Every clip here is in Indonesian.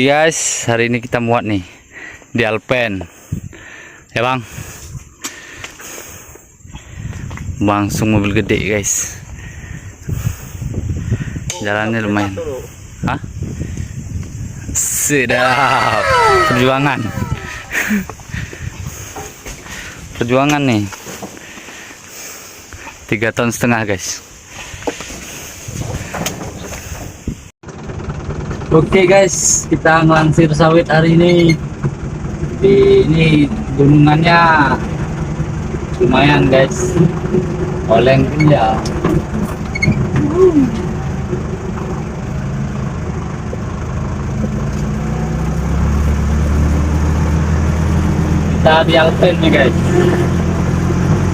Oke guys, hari ini kita muat nih di Alpen ya bang, langsung mobil gede guys. Jalannya lumayan. Hah? Sudah perjuangan perjuangan nih 3,5 tahun guys. Oke guys, kita ngelangsir sawit hari ini. Ini gunungannya lumayan guys, oleng ya. Kita di Alpen nih guys,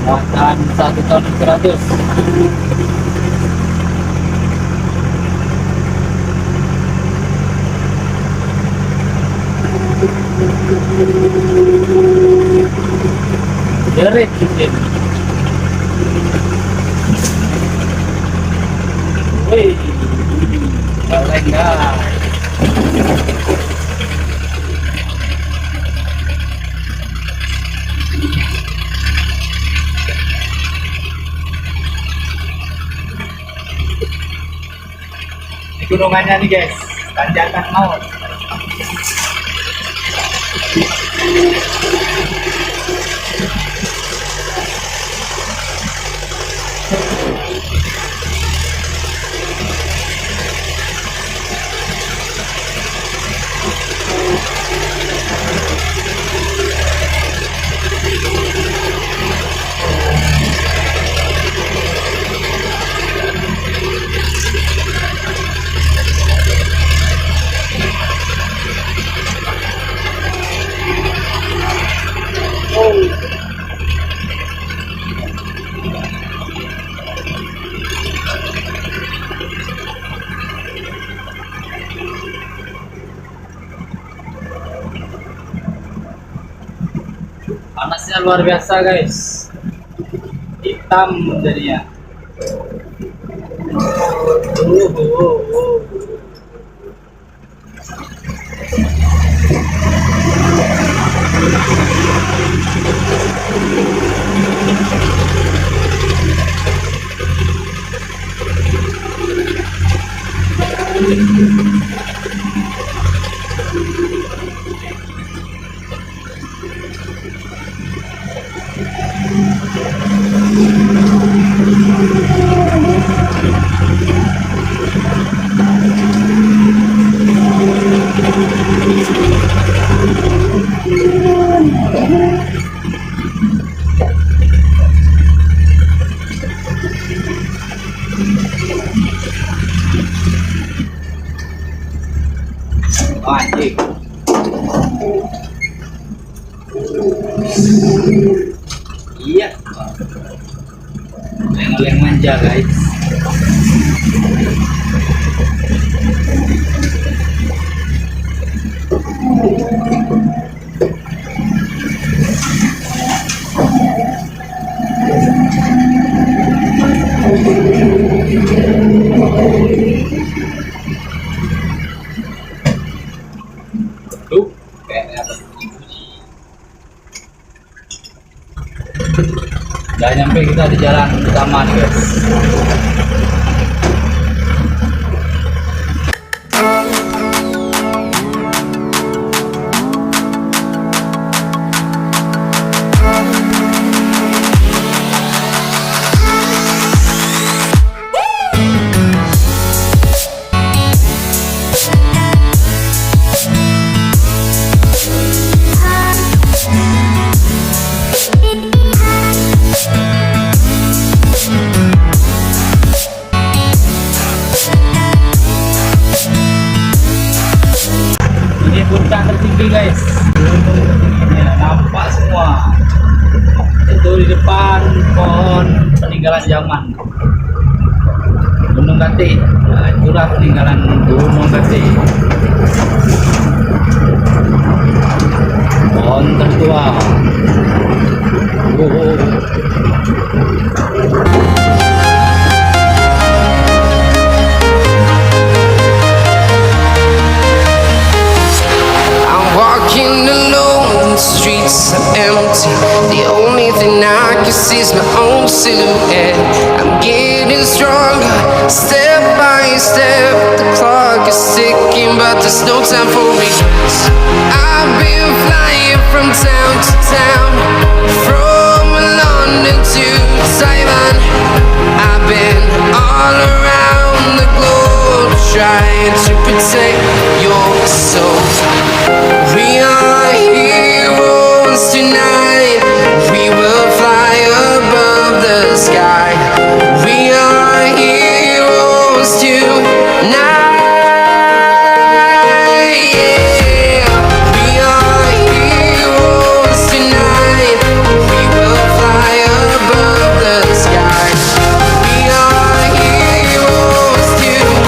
muatan 1 ton 100. Dari kita. Wih, oleng guys. Ini gunungannya nih guys, tanjakan maut. Panasnya luar biasa guys, hitam jadinya. Anjing. Iya. Oleng-oleng manja guys. Tuh, kayaknya atas bunyi. Udah nyampe kita di jalan utama nih guys. Puncak tertinggi guys, nampak semua. Itu di depan pohon peninggalan zaman Gunung Kata. Nah, itulah peninggalan Gunung Kata, pohon tertua. empty. The only thing I can see is my own silhouette. I'm getting stronger, step by step. The clock is ticking, but there's no time for regrets. I've been flying from town to town, from London to Taiwan. I've been all around the globe, trying to protect your soul. We are heroes tonight. We will fly above the sky. We are heroes tonight. Yeah. We are heroes tonight. We will fly above the sky. We are heroes tonight.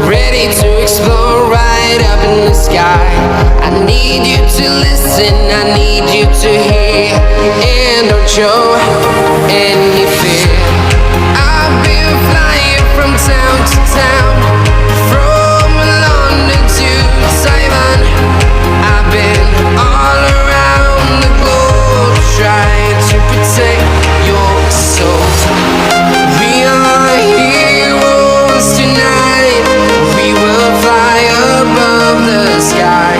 Ready to explode right up in the sky. I need you to listen, I need you to hear, and don't show any fear. I've been flying from town to town, from London to Taiwan. I've been all around the globe, trying to protect your soul. We are heroes tonight. We will fly above the sky.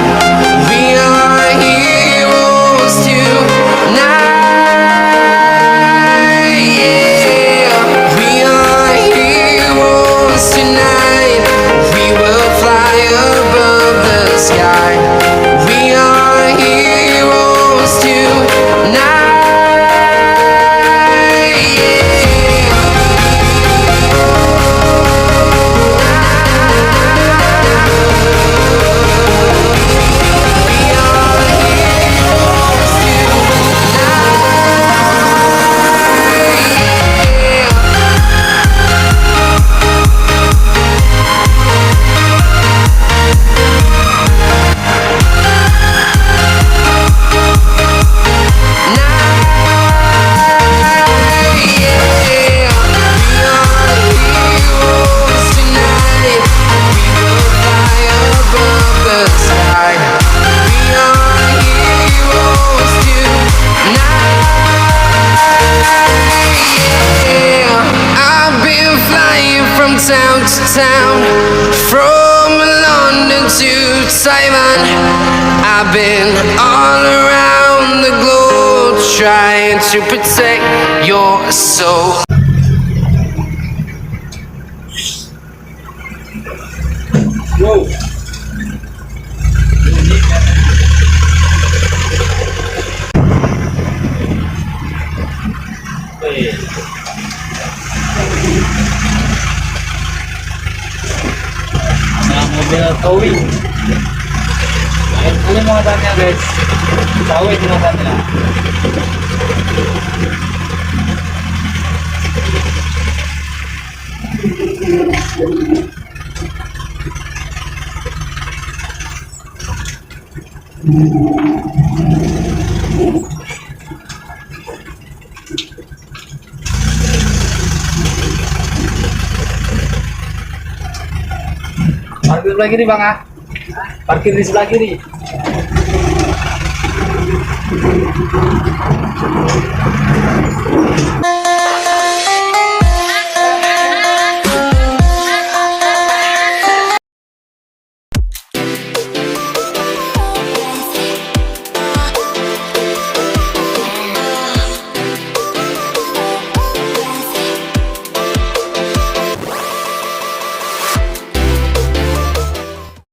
We are heroes tonight. Yeah. We are heroes tonight. We will fly above the sky. We are heroes tonight. Town to town, from London to Taiwan. I've been all around the globe, trying to protect your soul. Wow. Mobil towing. Ini muatannya guys, sawit muatannya. Parkir sebelah kiri bang, parkir di sebelah kiri.